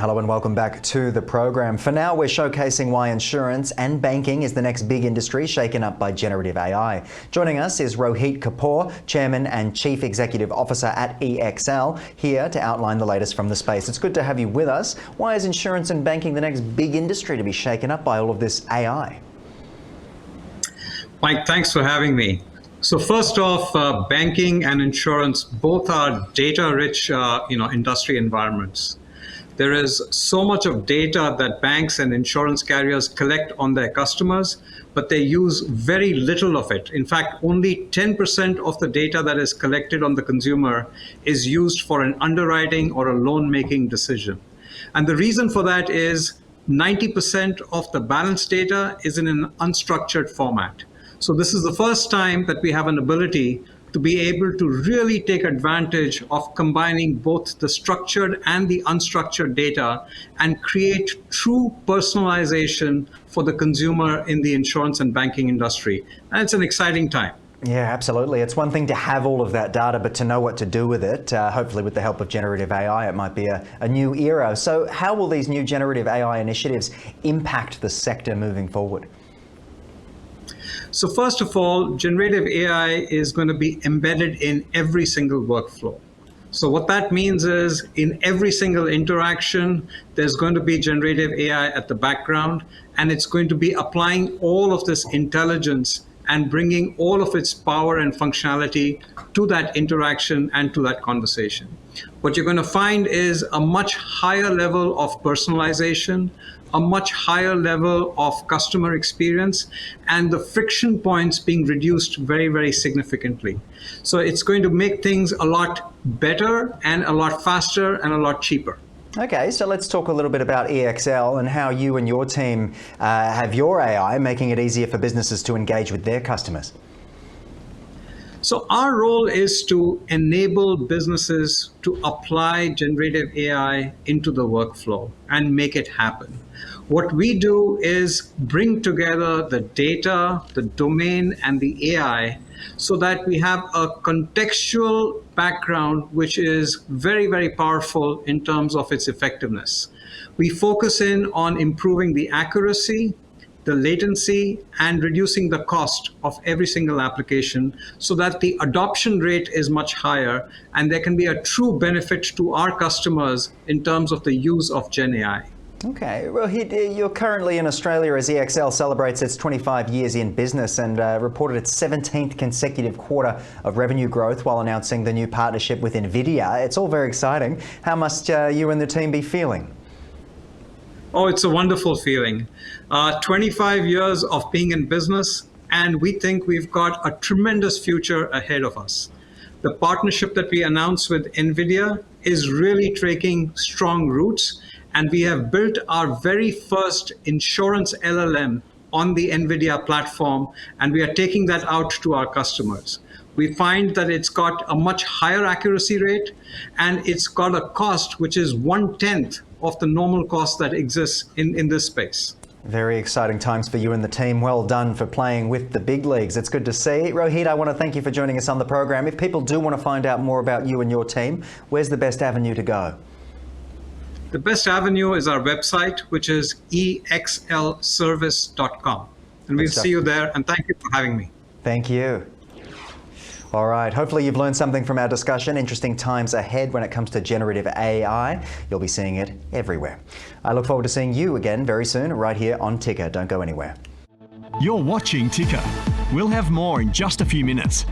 Hello and welcome back to the program. For now, we're showcasing why insurance and banking is the next big industry shaken up by generative AI. Joining us is Rohit Kapoor, Chairman and Chief Executive Officer at EXL, here to outline the latest from the space. It's good to have you with us. Why is insurance and banking the next big industry to be shaken up by all of this AI? Mike, thanks for having me. So first off, banking and insurance both are data-rich, industry environments. There is so much of data that banks and insurance carriers collect on their customers, but they use very little of it. In fact, only 10% of the data that is collected on the consumer is used for an underwriting or a loan-making decision. And the reason for that is 90% of the balance data is in an unstructured format. So this is the first time that we have an ability to be able to really take advantage of combining both the structured and the unstructured data and create true personalization for the consumer in the insurance and banking industry. And it's an exciting time. Yeah, absolutely. It's one thing to have all of that data, but to know what to do with it, hopefully with the help of generative AI, it might be a new era. So how will these new generative AI initiatives impact the sector moving forward? So first of all, generative AI is going to be embedded in every single workflow. So what that means is in every single interaction, there's going to be generative AI at the background, and it's going to be applying all of this intelligence and bringing all of its power and functionality to that interaction and to that conversation. What you're going to find is a much higher level of personalization, a much higher level of customer experience, and the friction points being reduced very, very significantly. So it's going to make things a lot better and a lot faster and a lot cheaper. Okay, so let's talk a little bit about EXL and how you and your team have your AI making it easier for businesses to engage with their customers. So our role is to enable businesses to apply generative AI into the workflow and make it happen. What we do is bring together the data, the domain, and the AI so that we have a contextual background which is very, very powerful in terms of its effectiveness. We focus in on improving the accuracy, the latency, and reducing the cost of every single application so that the adoption rate is much higher and there can be a true benefit to our customers in terms of the use of Gen AI. Okay, Rohit, you're currently in Australia as EXL celebrates its 25 years in business and reported its 17th consecutive quarter of revenue growth while announcing the new partnership with NVIDIA. It's all very exciting. How must you and the team be feeling? Oh, it's a wonderful feeling. 25 years of being in business, and we think we've got a tremendous future ahead of us. The partnership that we announced with NVIDIA is really taking strong roots, and we have built our very first insurance LLM on the NVIDIA platform, and we are taking that out to our customers. We find that it's got a much higher accuracy rate, and it's got a cost which is 1/10 of the normal cost that exists in this space. Very exciting times for you and the team. Well done for playing with the big leagues. It's good to see. Rohit, I want to thank you for joining us on the program. If people do want to find out more about you and your team, where's the best avenue to go? The best avenue is our website, which is exlservice.com. And we'll see you there. And thank you for having me. Thank you. All right, hopefully you've learned something from our discussion. Interesting times ahead when it comes to generative AI. You'll be seeing it everywhere. I look forward to seeing you again very soon, right here on Ticker. Don't go anywhere. You're watching Ticker. We'll have more in just a few minutes.